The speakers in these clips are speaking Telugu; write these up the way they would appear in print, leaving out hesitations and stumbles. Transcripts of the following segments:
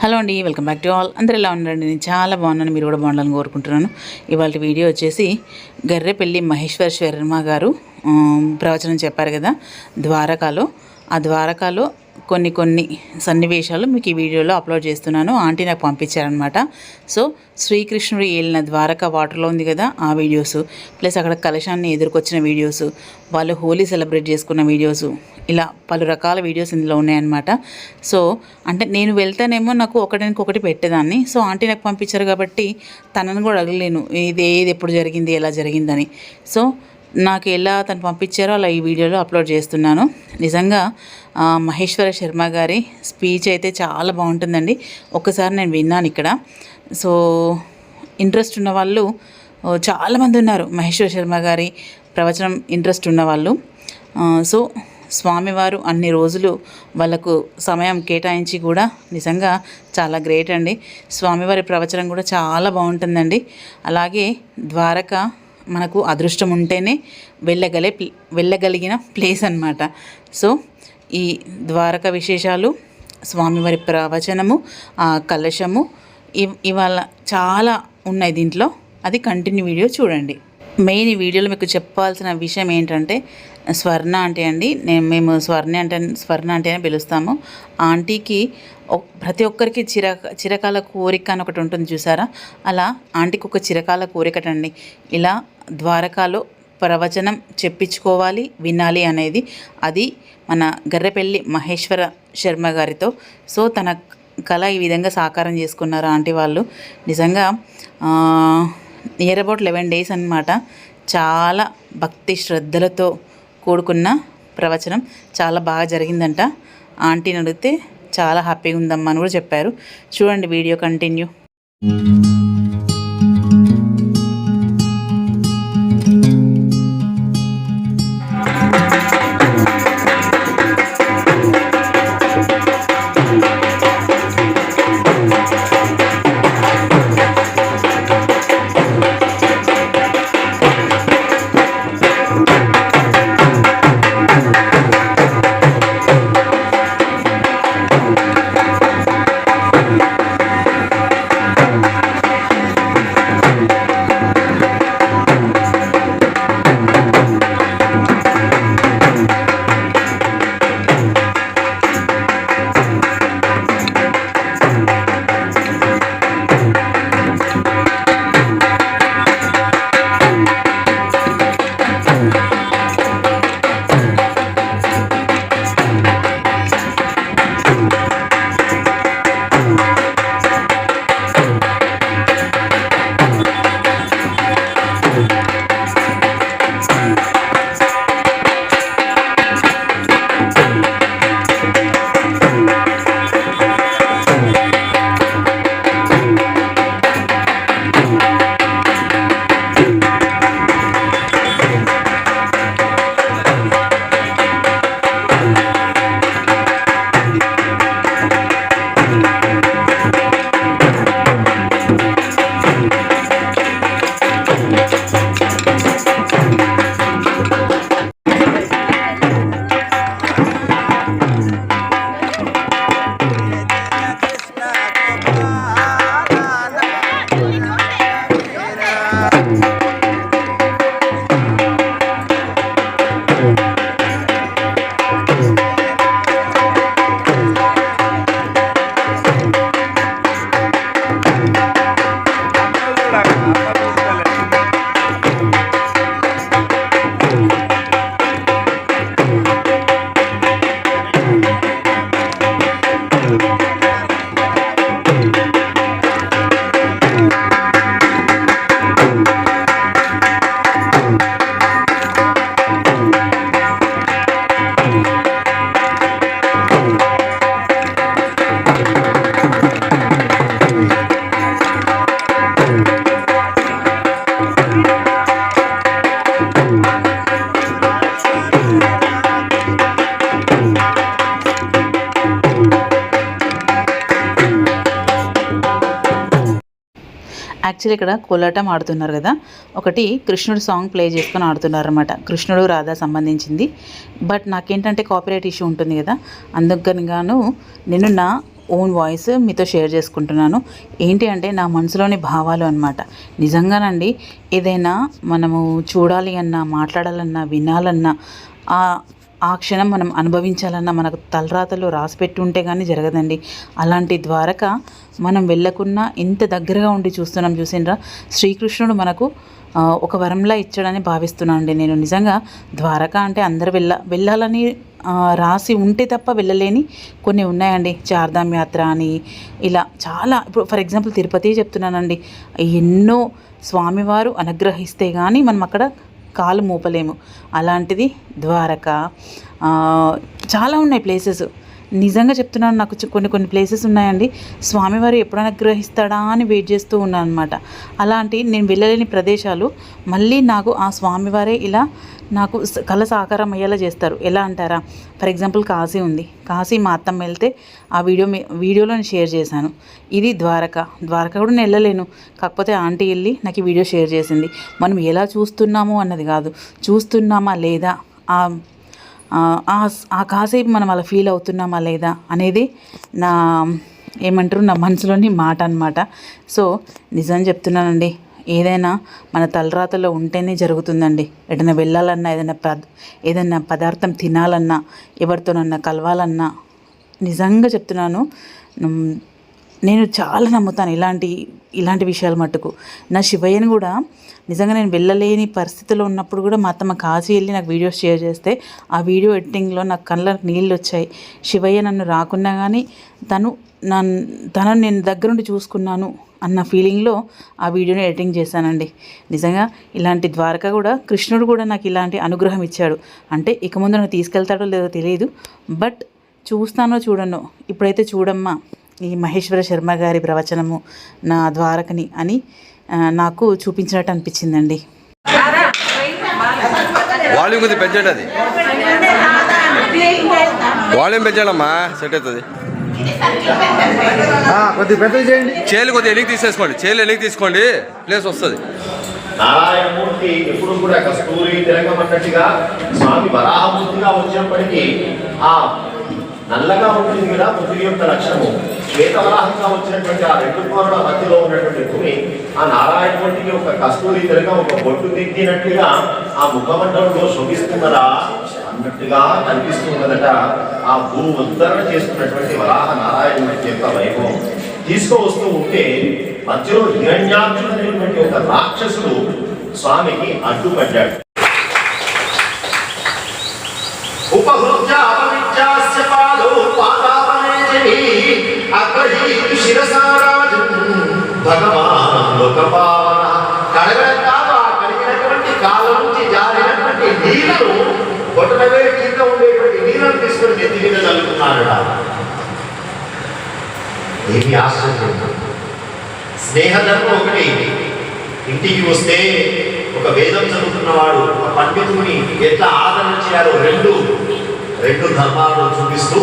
హలో అండి, వెల్కమ్ బ్యాక్ టు ఆల్. అందరూ ఎలా ఉన్నారండి? నేను చాలా బాగున్నాను, మీరు కూడా బాగుండాలని కోరుకుంటున్నాను. ఇవాళ వీడియో వచ్చేసి గర్రెపల్లి మహేశ్వర శర్మ గారు ప్రవచనం చెప్పారు కదా ద్వారకాలో. ఆ ద్వారకాలో కొన్ని సన్నివేశాలు మీకు ఈ వీడియోలో అప్లోడ్ చేస్తున్నాను. ఆంటీ నాకు పంపించారనమాట. సో శ్రీకృష్ణుడు ఏలిన ద్వారకా వాటర్లో ఉంది కదా, ఆ వీడియోస్, ప్లస్ అక్కడ కలశాన్ని ఎదుర్కొచ్చిన వీడియోస్, వాళ్ళు హోలీ సెలబ్రేట్ చేసుకున్న వీడియోస్, ఇలా పలు రకాల వీడియోస్ ఇందులో ఉన్నాయన్నమాట. సో అంటే నేను వెళ్తానేమో నాకు ఒకటి పెట్టేదాన్ని. సో ఆంటీ నాకు పంపించారు కాబట్టి తనను కూడా అడగలేను ఏది ఎప్పుడు జరిగింది, ఎలా జరిగిందని. సో నాకు ఎలా తను పంపించారో అలా ఈ వీడియోలో అప్లోడ్ చేస్తున్నాను. నిజంగా మహేశ్వర శర్మ గారి స్పీచ్ అయితే చాలా బాగుంటుందండి. ఒక్కసారి నేను విన్నాను ఇక్కడ. సో ఇంట్రెస్ట్ ఉన్న వాళ్ళు చాలామంది ఉన్నారు, మహేశ్వర శర్మ గారి ప్రవచనం ఇంట్రెస్ట్ ఉన్నవాళ్ళు. సో స్వామివారు అన్ని రోజులు వాళ్ళకు సమయం కేటాయించి కూడా నిజంగా చాలా గ్రేట్ అండి. స్వామివారి ప్రవచనం కూడా చాలా బాగుంటుందండి. అలాగే ద్వారక మనకు అదృష్టం ఉంటేనే వెళ్ళగలిగిన ప్లేస్ అన్నమాట. సో ఈ ద్వారక విశేషాలు, స్వామివారి ప్రవచనము, కలశము ఇవాళ చాలా ఉన్నాయి దీంట్లో. అది కంటిన్యూ వీడియో చూడండి. మెయిన్ ఈ వీడియోలో మీకు చెప్పాల్సిన విషయం ఏంటంటే, స్వర్ణ ఆంటీ అండి, మేము స్వర్ణ అంటేనే పిలుస్తాము. ఆంటీకి ప్రతి ఒక్కరికి చిరకాల కోరిక అని ఒకటి ఉంటుంది చూసారా, అలా ఆంటీకి ఒక చిరకాల కోరికటండి. ఇలా ద్వారకాలో ప్రవచనం చెప్పించుకోవాలి, వినాలి అనేది. అది మన గర్రెపల్లి మహేశ్వర శర్మ గారితో. సో తన కళ ఈ విధంగా సాకారం చేసుకున్నారు ఆంటీ వాళ్ళు. నిజంగా నియర్ అబౌట్ 11 days అన్నమాట. చాలా భక్తి శ్రద్ధలతో కూడుకున్న ప్రవచనం, చాలా బాగా జరిగిందంట. ఆంటీని అడిగితే చాలా హ్యాపీగా ఉందమ్మా అని కూడా చెప్పారు. చూడండి వీడియో కంటిన్యూ. యాక్చువల్లీ ఇక్కడ కోలాటం ఆడుతున్నారు కదా, ఒకటి కృష్ణుడు సాంగ్ ప్లే చేసుకొని ఆడుతున్నారు అనమాట. కృష్ణుడు రాధా సంబంధించింది. బట్ నాకేంటంటే కాపీరైట్ ఇష్యూ ఉంటుంది కదా, అందుకని గాను నిన్న ఓన్ వాయిస్ మీతో షేర్ చేసుకుంటున్నాను. ఏంటి అంటే నా మనసులోని భావాలు అన్నమాట. నిజంగానండి ఏదైనా మనము చూడాలి అన్నా, మాట్లాడాలన్నా, వినాలన్నా, ఆ క్షణం మనం అనుభవించాలన్నా మనకు తలరాతలో రాసిపెట్టి ఉంటే కానీ జరగదండి. అలాంటి ద్వారక మనం వెళ్ళకున్నా ఇంత దగ్గరగా ఉండి చూస్తున్నాం. చూసిండ్రా, శ్రీకృష్ణుడు మనకు ఒక వరంలా ఇచ్చాడని భావిస్తున్నానండి నేను. నిజంగా ద్వారక అంటే అందరు వెళ్ళాలని రాసి ఉంటే తప్ప వెళ్ళలేని కొన్ని ఉన్నాయండి. చార్ధామ్ యాత్ర అని ఇలా చాలా. ఇప్పుడు ఫర్ ఎగ్జాంపుల్ తిరుపతి చెప్తున్నానండి. ఎన్నో స్వామివారు అనుగ్రహిస్తే కానీ మనం అక్కడ కాలు మోపలేము. అలాంటిది ద్వారక. చాలా ఉన్నాయి ప్లేసెస్. నిజంగా చెప్తున్నాను, నాకు కొన్ని ప్లేసెస్ ఉన్నాయండి. స్వామివారు ఎప్పుడు అనుగ్రహిస్తాడా అని వెయిట్ చేస్తూ ఉన్నాను అనమాట. అలాంటి నేను వెళ్ళలేని ప్రదేశాలు మళ్ళీ నాకు ఆ స్వామివారే ఇలా నాకు కళ సాకారం అయ్యేలా చేస్తారు. ఎలా అంటారా, ఫర్ ఎగ్జాంపుల్ కాశీ ఉంది. కాశీ మా అత్తమ్మ వెళ్తే ఆ వీడియోలో నేను షేర్ చేశాను. ఇది ద్వారక కూడా నేను వెళ్ళలేను. కాకపోతే ఆంటీ వెళ్ళి నాకు ఈ వీడియో షేర్ చేసింది. మనం ఎలా చూస్తున్నాము అన్నది కాదు, చూస్తున్నామా లేదా, ఆ కాసేపు మనం అలా ఫీల్ అవుతున్నామా లేదా అనేది నా నా మనసులోని మాట అన్నమాట. సో నిజం చెప్తున్నానండి, ఏదైనా మన తలరాతలో ఉంటేనే జరుగుతుందండి. ఎటైనా వెళ్ళాలన్నా, ఏదైనా పదార్థం తినాలన్నా, ఎవరితోనన్నా కలవాలన్నా, నిజంగా చెప్తున్నాను, నేను చాలా నమ్ముతాను ఇలాంటి విషయాలు మట్టుకు. నా శివయ్యని కూడా నిజంగా నేను వెళ్ళలేని పరిస్థితిలో ఉన్నప్పుడు కూడా మా అత్తమ్మ కాశీ వెళ్ళి నాకు వీడియోస్ షేర్ చేస్తే ఆ వీడియో ఎడిటింగ్లో నాకు కళ్ళకు నీళ్ళు వచ్చాయి. శివయ్య నన్ను రాకున్నా కానీ తనను నేను దగ్గరుండి చూసుకున్నాను అన్న ఫీలింగ్లో ఆ వీడియోని ఎడిటింగ్ చేశానండి. నిజంగా ఇలాంటి ద్వారక కూడా కృష్ణుడు కూడా నాకు ఇలాంటి అనుగ్రహం ఇచ్చాడు. అంటే ఇక ముందు నాకు తీసుకెళ్తాడో లేదో తెలియదు, బట్ చూస్తానో చూడనో ఇప్పుడైతే చూడమ్మా ఈ మహేశ్వర శర్మ గారి ప్రవచనము నా ద్వారకని అని నాకు చూపించినట్టు అనిపించిందండి. వాల్యూమ్ కొద్దిగా పెంచండి, అది వాల్యూమ్ పెంచాలమ్మా, సెట్ అవుతుంది. కొద్దిగా పెద్ద చేయండి. చేలు కొద్దిగా ఎలిగి తీసేసుకోండి, చేలు ఎలిగి తీసుకోండి, ప్లేస్ వస్తుంది. నారాయణమూర్తి ఎప్పుడు కూడా కస్తూరి తిరగమన్నట్టుగా స్వామి వరాహమూర్తిగా వచ్చినప్పటికీ ఆ నల్లగా ఉంటుంది కదా పృథివీ యొక్క లక్షణము, శ్వేతవరాహంగా వచ్చినటువంటి ఆ రెండు కోరల మధ్యలో ఉన్నటువంటి భూమి ఆ నారాయణమూర్తికి ఒక కస్తూరి తిరగ ఒక బొట్టు దిద్దినట్టుగా ఆ ముఖమండలంలో శోభిస్తున్నదా అన్నట్టుగా కనిపిస్తున్నదట. ఆ భూ ఉద్ధరణ చేస్తున్నటువంటి వరాహ నారాయణమూర్తి యొక్క వైభవం తీసుకువస్తూ ఉంటే మధ్యలో హిరణ్యాక్షుడైనటువంటి ఒక రాక్షసుడు స్వామికి అడ్డుపడ్డాడు. కడిగినటువంటి కాళ్ళ నుంచి జారినటువంటి నీళ్లను కొట్టనవే కింద ఉండేటువంటి నీళ్లను తీసుకొని నెత్తి మీద చల్లుతున్నాడట. ఏమి ఆశ్చర్యం! స్నేహధర్మం ఒకటి. ఇంటికి వస్తే ఒక వేదం చదువుతున్నవాడు ఒక పండితుడిని ఎట్లా ఆదరణ చేయాలో రెండు ధర్మాలను చూపిస్తూ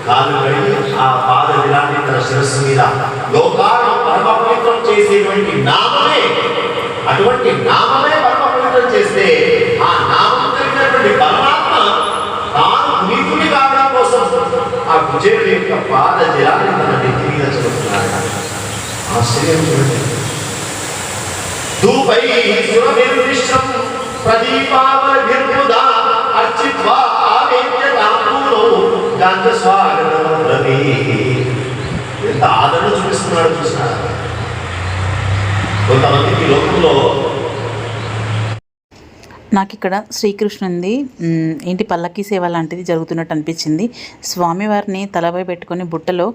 కాలు కడిగి ఆ పాద విలాన్ని తన శిరస్సు మీద లోకాలను పరమపవిత్రం చేసేటువంటి నామమే, అటువంటి నామమే పరమపవిత్రం చేస్తే ఆ నామం కలిగినటువంటి పరమాత్మ తాను నీతుని కావడం కోసం ఆ కుచేరుడి యొక్క పాద జలాన్ని తన నెత్తి మీద చదువుతున్నాడు. ఆశ్చర్యం చూడండి. ధూపై సురభిర్మిశ్రం ప్రదీపావళిర్ముదా అర్చిత్వా ఆవేద్య తాంబూలో గాంధ స్వాగతం రవి. ఎంత ఆదరణ చూపిస్తున్నాడు చూసినారు. కొంతమందికి లోకంలో నాకు ఇక్కడ శ్రీకృష్ణుంది ఏంటి పల్లకీ సేవ లాంటిది జరుగుతున్నట్టు అనిపించింది. స్వామివారిని తలపై పెట్టుకొని బుట్టలో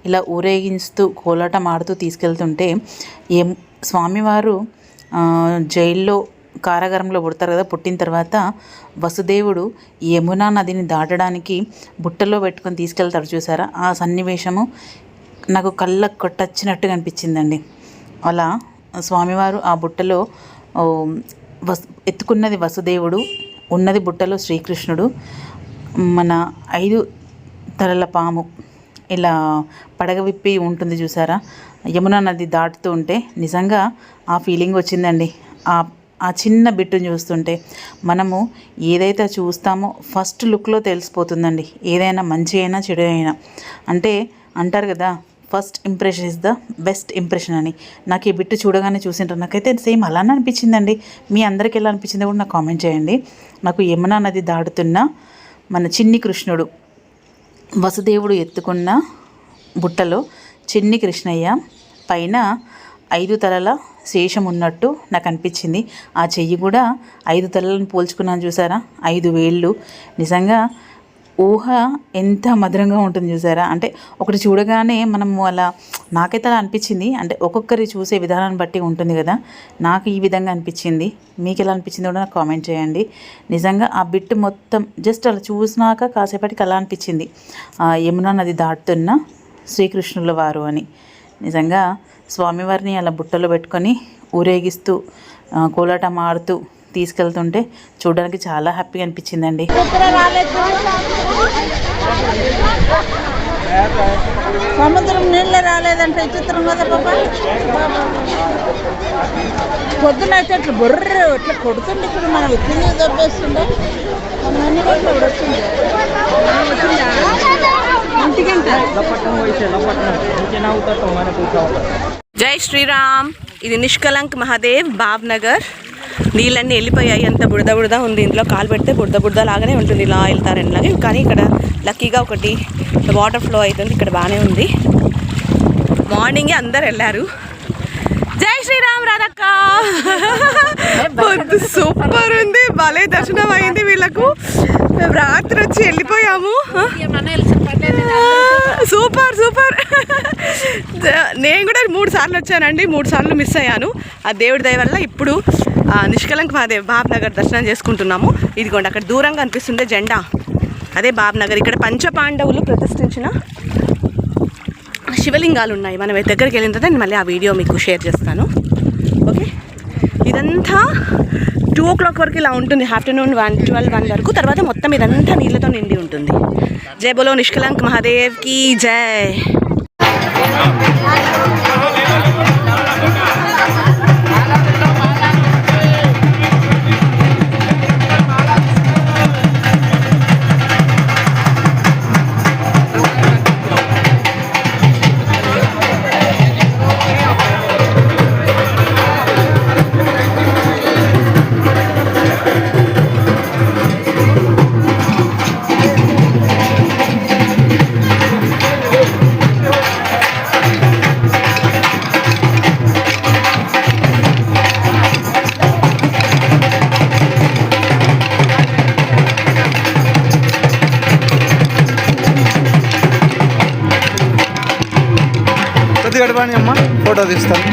ఇలా ఊరేగిస్తూ కోలాటం ఆడుతూ తీసుకెళ్తుంటే స్వామివారు జైల్లో కారాగారంలో పుడతారు కదా, పుట్టిన తర్వాత వసుదేవుడు యమునా నదిని దాటడానికి బుట్టలో పెట్టుకొని తీసుకెళ్తాడు చూసారా, ఆ సన్నివేశము నాకు కళ్ళకు కొట్టొచ్చినట్టుగా అనిపించిందండి. అలా స్వామివారు ఆ బుట్టలో ఎత్తుకున్నది వసుదేవుడు, ఉన్నది బుట్టలో శ్రీకృష్ణుడు, మన 5 తలల పాము ఇలా పడగ విప్పి ఉంటుంది చూసారా యమునా నది దాటుతూ ఉంటే. నిజంగా ఆ ఫీలింగ్ వచ్చిందండి. ఆ చిన్న బిట్టును చూస్తుంటే మనము ఏదైతే చూస్తామో ఫస్ట్ లుక్లో తెలిసిపోతుందండి, ఏదైనా మంచి అయినా చెడు అయినా. అంటే అంటారు కదా, first impression is the best impression అని. నాకు ఈ బిట్టు చూడగానే చూసింటారు, నాకైతే సేమ్ అలానే అనిపించిందండి. మీ అందరికి ఎలా అనిపించిందో కూడా నాకు కామెంట్ చేయండి. నాకు యమునా నది దాటుతున్న మన చిన్ని కృష్ణుడు, వసుదేవుడు ఎత్తుకున్న బుట్టలో చిన్ని కృష్ణయ్య పైన 5 తలల శేషం ఉన్నట్టు నాకు అనిపించింది. ఆ చెయ్యి కూడా 5 తలలను పోల్చుకున్నాను చూసారా, 5 వేళ్ళు. నిజంగా ఊహ ఎంత మధురంగా ఉంటుంది చూసారా. అంటే ఒకటి చూడగానే మనము అలా, నాకైతే అలా అనిపించింది. అంటే ఒక్కొక్కరి చూసే విధానాన్ని బట్టి ఉంటుంది కదా, నాకు ఈ విధంగా అనిపించింది. మీకు ఎలా అనిపించింది కూడా నాకు కామెంట్ చేయండి. నిజంగా ఆ బిట్ మొత్తం జస్ట్ అలా చూసినాక కాసేపటికి అలా అనిపించింది, యమునా నది దాటుతున్న శ్రీకృష్ణుల వారు అని. నిజంగా స్వామివారిని అలా బుట్టలో పెట్టుకొని ఊరేగిస్తూ కోలాటం ఆడుతూ తీసుకెళ్తుంటే చూడడానికి చాలా హ్యాపీగా అనిపించిందండి. సముద్రం నీళ్ళే రాలేదంటే విచిత్రం కదా పాప. పొద్దున అయితే ఇట్లా బొర్ర ఇట్లా కొడుతుండే, ఇప్పుడు మనం తిని దొబ్బేస్తుండే. జై శ్రీరామ్. ఇది నిష్కలంక్ మహాదేవ్ బాబ్నగర్. నీళ్ళన్నీ వెళ్ళిపోయాయి, అంత బుడద బుడద ఉంది. ఇంట్లో కాలు పెడితే బుడద బుడద లాగానే ఉంటుంది, ఇలా వెళ్తారనిలాగే. కానీ ఇక్కడ లక్కీగా ఒకటి వాటర్ ఫ్లో అవుతుంది, ఇక్కడ బాగానే ఉంది. మార్నింగే అందరు వెళ్ళారు. జై శ్రీరామ్ రాధక్క. పొద్దు సూపర్ ఉంది, భలే దర్శనం అయింది వీళ్ళకు. మేము రాత్రి వచ్చి వెళ్ళిపోయాము. Super super. నేను కూడా 3 సార్లు వచ్చానండి, 3 సార్లు మిస్ అయ్యాను. ఆ దేవుడి దయ వల్ల ఇప్పుడు నిష్కలంక్ మహాదేవ్ బాబ్నగర్ దర్శనం చేసుకుంటున్నాము. ఇదిగోండి అక్కడ దూరంగా అనిపిస్తుండే జెండా, అదే బాబ్నగర్. ఇక్కడ పంచపాండవులు ప్రతిష్ఠించిన శివలింగాలు ఉన్నాయి. మనం దగ్గరికి వెళ్ళిన తర్వాత నేను మళ్ళీ ఆ వీడియో మీకు షేర్ చేస్తాను. ఓకే, ఇదంతా 2 o'clock వరకు ఇలా ఉంటుంది, ఆఫ్టర్నూన్ 12 వరకు. తర్వాత మొత్తం ఇదంతా నీళ్ళతో నిండి ఉంటుంది. జై బోలో నిష్కలంక్ మహాదేవ్ की जय. గడపని అమ్మ, ఫోటో తీస్తాను.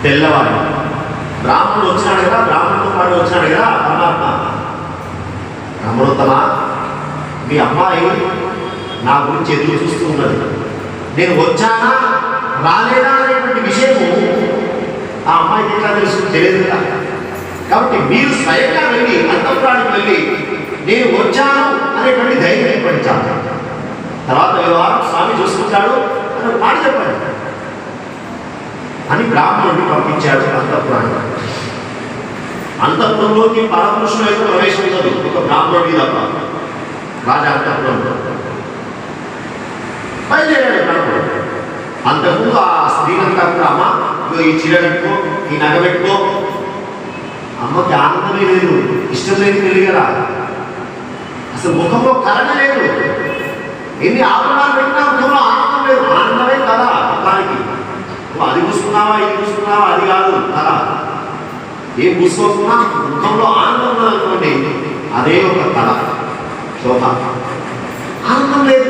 తెల్లవారు బ్రాహ్మణుడు వచ్చినాడు కదా, బ్రాహ్మణుడితో పాటు వచ్చినాడు కదా పరమాత్మ. బ్రాహ్మణోత్తమ, మీ అమ్మాయి నా గురించి ఎదురు చూస్తూ ఉన్నది. నేను వచ్చానా రాలేదా అనేటువంటి విషయము ఆ అమ్మాయికి ఎట్లా తెలియదు కదా. కాబట్టి మీరు స్వయంగా వెళ్ళి అంతఃపురానికి వెళ్ళి నేను వచ్చాను అనేటువంటి ధైర్యం ఏర్పడించాలి. తర్వాత వ్యవహారం స్వామి చూసుకుంటాడు అని మాట చెప్పండి అని బ్రాహ్మణుడిని పంపించాడు అంతఃపురానికి. అంతఃపురంలోకి పరపురుషుల యొక్క ప్రవేశం ఉండదు, ఒక బ్రాహ్మణుడి తప్ప. రాజా అంతఃపురంలో బయలుదేరాడు బ్రాహ్మణుడు. అంతకుముందు ఆ స్త్రీలంతా కూడా, అమ్మ ఇదిగో ఈ చీర పెట్టుకో, ఈ నగ పెట్టుకో. అమ్మకి ఆనందమే లేదు, ఇష్టం లేదు పెళ్లి కదా, అసలు ముఖంలో కరణ లేదు. ఎన్ని ఆభరణాలు పెట్టినా ముఖంలో ఆనందం లేదు. ఆనందమే కదా ముఖానికి. అది పూసుకున్నావా ఇది పూసుకున్నావా అది కాదు కళ. ఏం పూసుకోకున్నా ముఖంలో ఆనందం ఉన్నదనుకోండి, అదే ఒక కళ, శోభ. ఆనందం లేదు.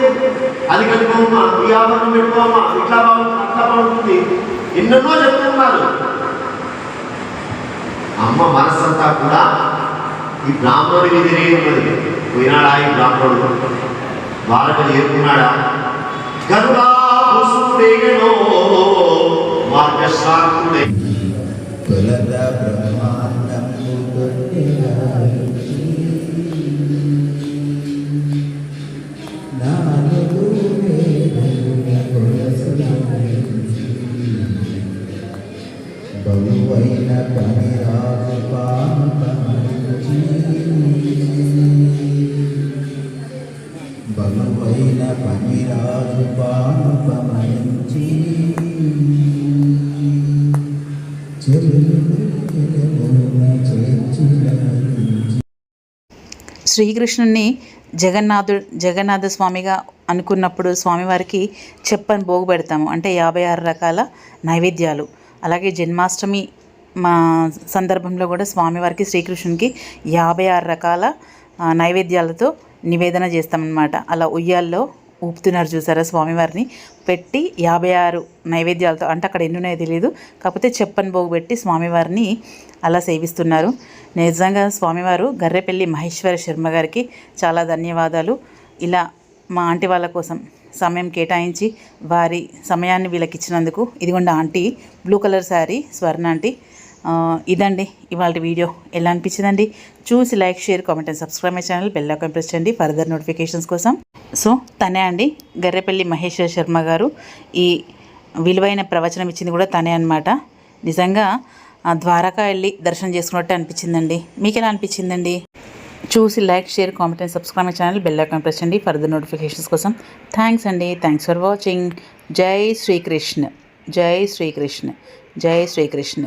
అది కట్టుకోమా, ఈ ఆభరణం పెట్టుకోమా, ఇట్లా బాగుంటుంది అట్లా బాగుంటుంది, ఎన్నెన్నో చెప్తున్నారు. అమ్మ మనస్సంతా కూడా ఈ బ్రాహ్మణుడి మీదనే ఉన్నది. పోయినాడా ఈ బ్రాహ్మణుడు, ద్వారక చేరుకున్నాడా? గరుడాభూసుడేగనో మార్గశాంతుడే బలువైన పనిరాజు బలువైన పనిరాజు పానుపమంచి శ్రీకృష్ణుని జగన్నాథ స్వామిగా అనుకున్నప్పుడు స్వామివారికి చెప్పని భోగు పెడతాము, అంటే 56 రకాల నైవేద్యాలు. అలాగే జన్మాష్టమి మా సందర్భంలో కూడా స్వామివారికి శ్రీకృష్ణునికి 56 రకాల నైవేద్యాలతో నివేదన చేస్తామన్నమాట. అలా ఉయ్యాల్లో ఊపుతున్నారు చూసారా స్వామివారిని పెట్టి 56 నైవేద్యాలతో. అంటే అక్కడ ఎన్ని ఉన్నాయో తెలియదు, కాకపోతే చెప్పని భోగు పెట్టి స్వామివారిని అలా సేవిస్తున్నారు. నిజంగా స్వామివారు గర్రెపల్లి మహేశ్వర శర్మ గారికి చాలా ధన్యవాదాలు. ఇలా మా ఆంటీ వాళ్ళ కోసం సమయం కేటాయించి వారి సమయాన్ని వీళ్ళకి ఇచ్చినందుకు. ఇదిగోండి ఆంటీ, బ్లూ కలర్ శారీ, స్వర్ణ ఆంటీ. ఇదండి ఇవాళ వీడియో. ఎలా అనిపించిందండి? చూసి like, share, comment and subscribe my channel. Bell icon press చేయండి ఫర్దర్ నోటిఫికేషన్స్ కోసం. సో తనే అండి, గర్రెపల్లి మహేశ్వర శర్మ గారు. ఈ విలువైన ప్రవచనం ఇచ్చింది కూడా తనే అనమాట. నిజంగా ద్వారకా వెళ్ళి దర్శనం చేసుకున్నట్టే అనిపించిందండి. మీకు ఎలా అనిపించిందండి? చూసి like, share, comment and subscribe my channel. Bell icon press చేయండి ఫర్దర్ నోటిఫికేషన్స్ కోసం. థ్యాంక్స్ అండి. Thanks for watching. జై శ్రీకృష్ణ, జై శ్రీకృష్ణ, జై శ్రీకృష్ణ.